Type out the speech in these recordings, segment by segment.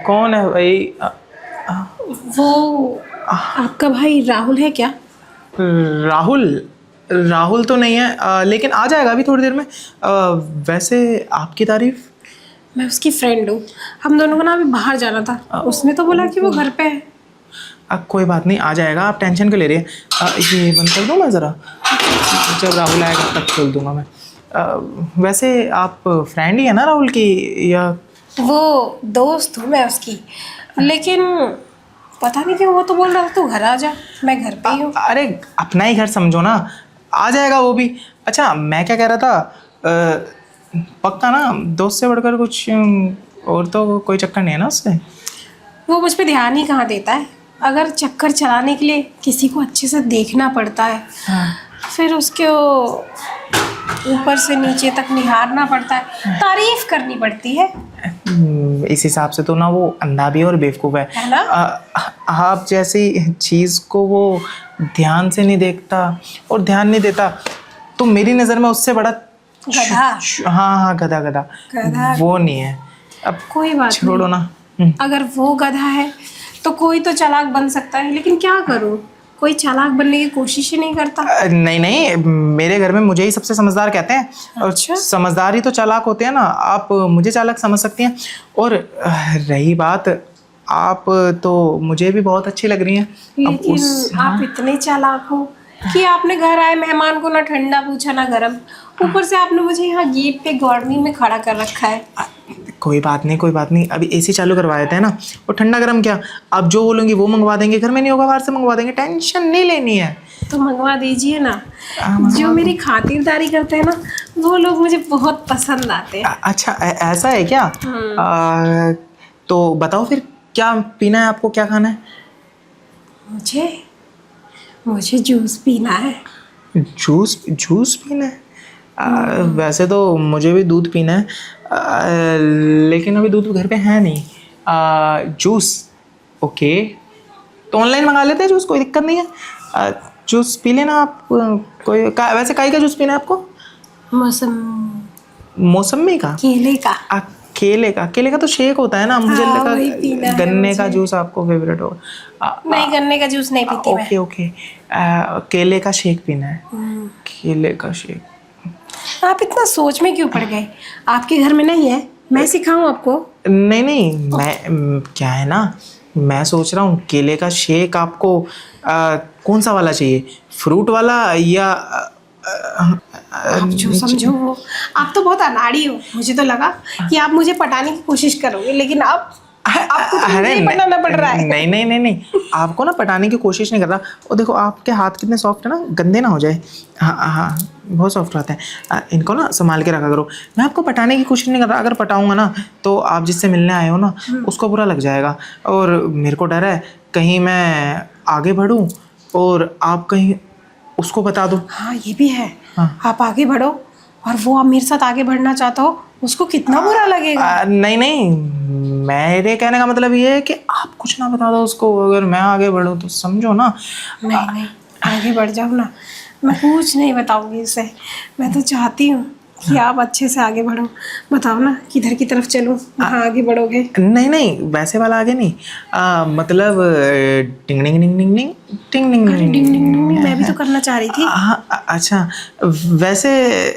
कौन है भाई? वो आपका भाई राहुल है क्या? राहुल? राहुल तो नहीं है, लेकिन आ जाएगा अभी थोड़ी देर में। वैसे आपकी तारीफ। मैं उसकी फ्रेंड हूँ। हम दोनों को ना अभी बाहर जाना था। उसने तो बोला कि वो घर पे है। कोई बात नहीं, आ जाएगा, आप टेंशन क्यों ले रही हैं? ये बंद कर दूँ मैं ज़रा? जब राहुल आएगा तब खोल दूंगा मैं। वैसे आप फ्रेंड ही है ना राहुल की, या? वो दोस्त हूँ मैं उसकी, लेकिन पता नहीं क्यों वो तो बोल रहा था तू घर आ जा। मैं घर पे ही हूँ। अरे अपना ही घर समझो ना, आ जाएगा वो भी। अच्छा मैं क्या कह रहा था, पक्का ना दोस्त से बढ़कर कुछ और तो कोई चक्कर नहीं है ना उससे? वो मुझ पे ध्यान ही कहाँ देता है। अगर चक्कर चलाने के लिए किसी को अच्छे से देखना पड़ता है, फिर उसके ऊपर से नीचे तक निहारना पड़ता है, तारीफ करनी पड़ती है। इस हिसाब से तो ना वो अंधा भी और बेवकूफ़ है ना? आप जैसी चीज़ को वो ध्यान से नहीं देखता और ध्यान नहीं देता, तो मेरी नज़र में उससे बड़ा गधा। हाँ गधा गधा गधा। वो नहीं है। अब कोई बात छोड़ो नहीं। ना। अगर वो गधा है तो कोई तो चालाक बन सकता है, लेकिन क्या करूं, कोई चालाक बनने की कोशिश ही नहीं करता। नहीं नहीं, मेरे घर में मुझे ही सबसे समझदार कहते हैं। और अच्छा? समझदार ही तो चालाक होते हैं ना, आप मुझे चालाक समझ सकती हैं। और रही बात, आप तो मुझे भी बहुत अच्छी लग रही हैं। अब लेकिन आप इतने चालाक हो कि आपने घर आए मेहमान को ना ठंडा पूछा ना गरम, ऊपर से आपने मुझे यहाँ गेट पे गर्मी में खड़ा कर रखा है। कोई बात नहीं कोई बात नहीं, अभी एसी चालू करवा देते हैं ना, और ठंडा गर्म क्या, आप जो बोलोगी वो मंगवा देंगे, घर में नहीं होगा बाहर से मंगवा देंगे, टेंशन नहीं लेनी है। तो मंगवा दीजिए ना। जो मेरी खातिरदारी करते हैं ना, वो लोग मुझे बहुत पसंद आते हैं। अच्छा ऐसा है क्या? तो बताओ फिर क्या पीना है आपको, क्या खाना है? मुझे मुझे जूस पीना है। जूस? जूस पीना है? वैसे तो मुझे भी दूध पीना है, लेकिन अभी दूध घर पे है नहीं। जूस? ओके, तो ऑनलाइन मंगा लेते हैं जूस, कोई दिक्कत नहीं है। जूस पी लेना आप। वैसे काई का जूस पीना है आपको? मौसम मौसमी का? केले का। केले का? केले का तो शेक होता है ना, मुझे हाँ, लगा वही पीना है गन्ने का मुझे। जूस आपको फेवरेट होगा। नहीं, गन्ने का जूस नहीं पीती मैं। ओके ओके, केले का शेक पीना है। केले का शेक। आप इतना सोच में क्यों पड़ गए? आपके घर में नहीं है? मैं सिखाऊं आपको? नहीं नहीं, मैं क्या है ना, मैं सोच रहा हूँ केले का शेक आपको कौन सा वाला चाहिए, फ्रूट वाला या आप जो समझो वो। आप तो बहुत अनाड़ी हो। मुझे तो लगा कि आप मुझे पटाने की कोशिश करोगे, लेकिन आपको तो मुझे ही पटाना पड़ रहा है। नहीं नहीं नहीं नहीं, आपको ना पटाने की कोशिश नहीं कर रहा। और देखो आपके हाथ कितने सॉफ्ट है ना, गंदे ना हो जाए। हाँ हाँ, बहुत सॉफ्ट रहते हैं। इनको ना संभाल के रखा करो। मैं आपको पटाने की कोशिश नहीं कर रहा, अगर पटाऊंगा ना तो आप जिससे मिलने आए हो ना उसको बुरा लग जाएगा, और मेरे को डर है कहीं मैं आगे बढ़ूँ और आप कहीं उसको बता दो। हाँ, ये भी है। हाँ। आप आगे बढ़ो और वो आप मेरे साथ आगे बढ़ना चाहता हो, उसको कितना बुरा लगेगा। नहीं नहीं, मेरे कहने का मतलब ये है कि आप कुछ ना बता दो उसको, अगर मैं आगे बढ़ूँ तो समझो ना। नहीं नहीं, आगे बढ़ जाओ ना। मैं कुछ नहीं बताऊंगी उसे। मैं तो चाहती हूँ कि आप अच्छे से आगे बढ़ो। बताओ ना किधर की तरफ चलूँ, कहाँ आगे बढ़ोगे? नहीं नहीं, वैसे वाला आगे नहीं, मतलब टिंग टिंग टिंग टिंग टिंग टिंग टिंग अरे डिंग डिंग डिंग, मैं भी तो करना चाह रही थी। अच्छा, वैसे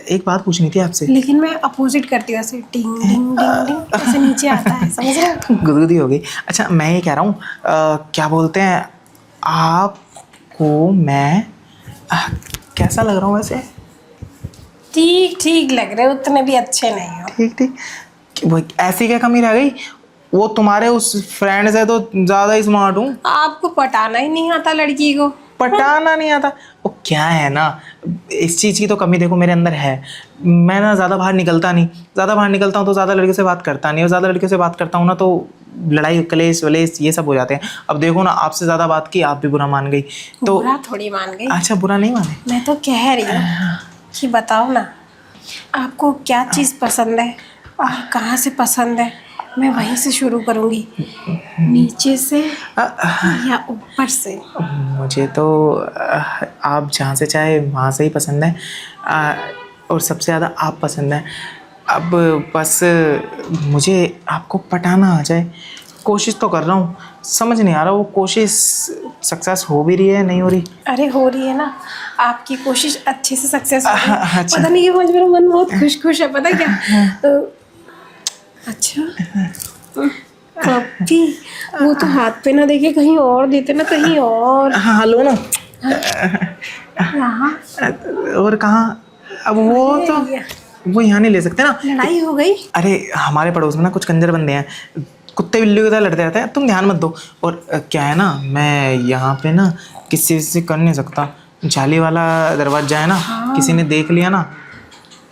एक बात पूछनी थी आपसे। लेकिन मैं अपोजिट करती हूँ ऐसे, डिंग डिंग डिंग डिंग ऐसे नीचे आता है, समझ रहे हो? गुदगुदी हो गई। अच्छा मैं ये कह रहा हूँ, क्या बोलते हैं, आपको मैं कैसा लग रहा हूँ वैसे? ठीक ठीक लग रहे हो, उतने भी अच्छे नहीं हो। ठीक ठीक, वो ऐसी क्या कमी रह गई, वो तुम्हारे उस फ्रेंड से तो ज़्यादा ही स्मार्ट हूँ। आपको पटाना ही नहीं आता लड़की को। पटाना नहीं आता, वो क्या है ना, इस चीज़ की तो कमी देखो मेरे अंदर है। मैं ना ज़्यादा बाहर निकलता नहीं, ज़्यादा बाहर निकलता हूँ तो ज़्यादा लड़कियों से बात करता नहीं, और ज़्यादा लड़कियों से बात करता हूँ ना तो लड़ाई कलेश वलेश ये सब हो जाते हैं। अब देखो ना, आपसे ज़्यादा बात की, आप भी बुरा मान गई तो। बुरा थोड़ी मान गई। अच्छा बुरा नहीं माने? मैं तो कह रही हूँ कि बताओ ना, आपको क्या चीज़ पसंद है और कहाँ से पसंद है। मैं वहीं से शुरू करूँगी, नीचे से या ऊपर से। मुझे तो आप जहाँ से चाहे वहाँ से ही पसंद है, और सबसे ज़्यादा आप पसंद है। अब बस मुझे आपको पटाना आ जाए, कोशिश तो कर रहा हूँ, समझ नहीं आ रहा वो कोशिश सक्सेस हो भी रही है नहीं हो रही। अरे हो रही है ना, आपकी कोशिश अच्छे से सक्सेस हो रही है। अच्छा। पता नहीं क्यों आज मेरा मन बहुत खुश खुश है, पता है क्या? अच्छा पप्पी, वो तो हाथ पे ना देके कहीं और देते ना, कहीं और। हाँ हेलो ना। यहाँ और कहाँ? अब वो तो वो यहाँ नहीं ले सकते ना। लड़ाई हो गई। अरे हमारे पड़ोस में ना कुछ कंजर बंदे हैं, कुत्ते बिल्ली की तरह लड़ते रहते हैं, तुम ध्यान मत दो। और क्या है ना, मैं यहाँ पे ना किसी से कर नहीं सकता, जाली वाला दरवाजा है ना। हाँ। किसी ने देख लिया ना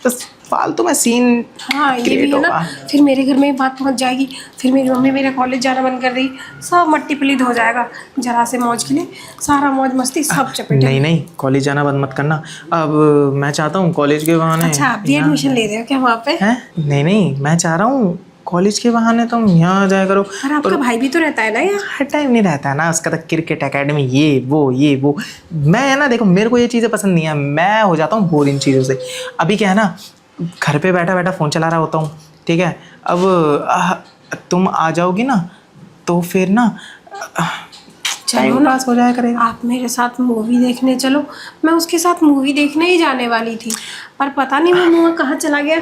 बस फालतू में सीन हाँ ये भी क्रिएट है ना, होगा। फिर मेरे घर में ही बात पहुंच जाएगी, फिर मेरी मम्मी मेरे कॉलेज जाना बंद कर देगी, सब मट्टी पलीत हो जाएगा। जरा से मौज के लिए सारा मौज मस्ती सब चपेटे। नहीं नहीं, कॉलेज जाना बंद मत करना। अब मैं चाहता हूँ कॉलेज के बहाने। अच्छा आप भी एडमिशन ले रहे हो क्या वहाँ पे? हैं? नहीं नहीं, मैं चाह रहा हूँ कॉलेज के बहाने तुम यहाँ आ जाया करो। पर आपका भाई भी तो रहता है ना यहाँ। हर टाइम नहीं रहता है ना, उसका तो क्रिकेट एकेडमी ये वो। मैं है ना, देखो मेरे को ये चीज़ें पसंद नहीं है, मैं हो जाता हूँ बोर इन चीज़ों से। अभी क्या है ना, घर पे बैठा बैठा फ़ोन चला रहा होता हूँ, ठीक है। अब तुम आ जाओगी ना तो फिर ना चलो टाइम ना, पास हो जाया करेगा। आप मेरे साथ मूवी देखने चलो। मैं उसके साथ मूवी देखने ही जाने वाली थी, पर पता नहीं वो मुँह कहाँ चला गया।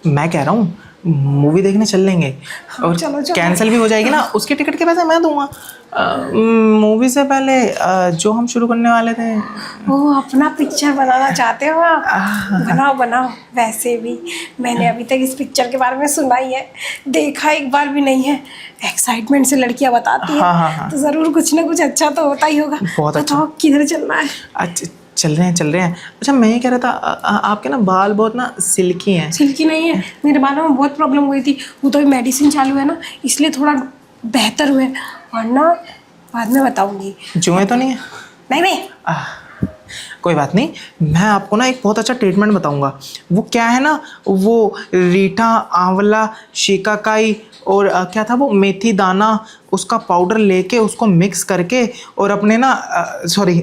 मैं कह रहा हूँ मूवी देखने चल लेंगे, और चलो, चलो। कैंसिल भी हो जाएगी ना, उसके टिकट के पैसे मैं दूंगा। मूवी से पहले जो हम शुरू करने वाले थे। वो अपना पिक्चर बनाना चाहते हो आप? बनाओ बनाओ। वैसे भी मैंने अभी तक इस पिक्चर के बारे में सुना ही है, देखा एक बार भी नहीं है। एक्साइटमेंट से लड़कियां बताती हैं। हाँ। तो ज़रूर कुछ ना कुछ अच्छा तो होता ही होगा। बहुत अच्छा। बताओ किधर चलना है? अच्छा चल रहे हैं। अच्छा मैं ये कह रहा था, आपके ना बाल बहुत ना सिल्की हैं। सिल्की नहीं है, मेरे बालों में बहुत प्रॉब्लम हुई थी, वो तो मेडिसिन चालू है ना, इसलिए थोड़ा बेहतर हुए, वरना बाद में बताऊंगी। जुएं तो नहीं है? नहीं कोई बात नहीं, मैं आपको ना एक बहुत अच्छा ट्रीटमेंट बताऊंगा। वो क्या है ना, वो रीठा, आंवला, शिकाकाई और क्या था वो, मेथी दाना, उसका पाउडर लेके उसको मिक्स करके और अपने ना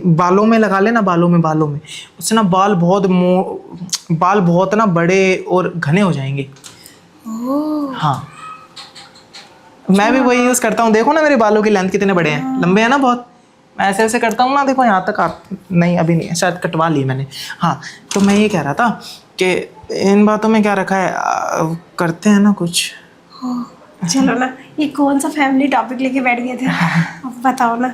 बालों में लगा लेना, बालों में उससे ना बाल बहुत ना बड़े और घने हो जाएंगे। ओह हाँ मैं भी वही यूज़ करता हूँ, देखो ना मेरे बालों की लेंथ कितने बड़े हैं, लंबे हैं ना बहुत। मैं ऐसे ऐसे करता हूँ ना, देखो यहाँ तक आप नहीं, अभी नहीं, शायद कटवा ली मैंने। हाँ तो मैं ये कह रहा था कि इन बातों में क्या रखा है, करते हैं ना कुछ। चलो ना, ये कौन सा फैमिली टॉपिक लेके बैठ गए थे? अब बताओ ना,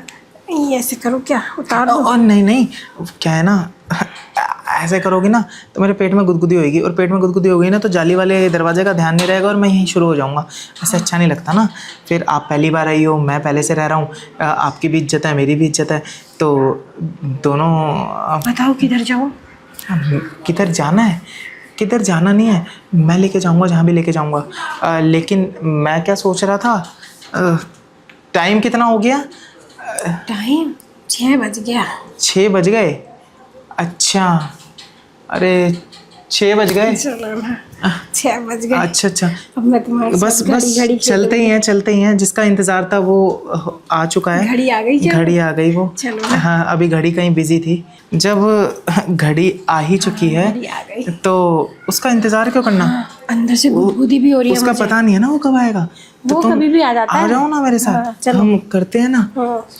ये ऐसे करो क्या, उतार दो? और नहीं क्या है ना, ऐसे करोगी ना तो मेरे पेट में गुदगुदी होगी, और पेट में गुदगुदी हो गई ना तो जाली वाले दरवाजे का ध्यान नहीं रहेगा और मैं यहीं शुरू हो जाऊंगा। ऐसे अच्छा नहीं लगता ना। फिर आप पहली बार आई हो, मैं पहले से रह रहा हूँ, आपकी भी इज्जत है मेरी भी इज्जत है, तो दोनों। बताओ किधर जाऊँ? किधर जाना है? किधर जाना नहीं है, मैं लेके जाऊंगा जहाँ भी लेके जाऊंगा। लेकिन मैं क्या सोच रहा था, टाइम कितना हो गया? टाइम 6 बज गया। 6 बज गए? अच्छा, अरे 6 बज गए। चलो ना, 6 बज गए। अच्छा अब मैं तुम्हारे बस साथ घड़ी चलते ही हैं, जिसका इंतजार था वो आ चुका है। घड़ी आ गई क्या? घड़ी आ गई वो। चलो ना। हाँ अभी घड़ी कहीं बिजी थी, जब घड़ी आ ही चुकी है घड़ी आ गई। तो उसका इंतजार क्यों करना। अंदर से गुदगुदी भी हो रही है उसका मुझे। पता नहीं है ना वो कब आएगा, तो वो तुम कभी भी आ जाता है। आ जाओ ना मेरे हाँ, साथ, चलो। हम करते हैं ना। हाँ।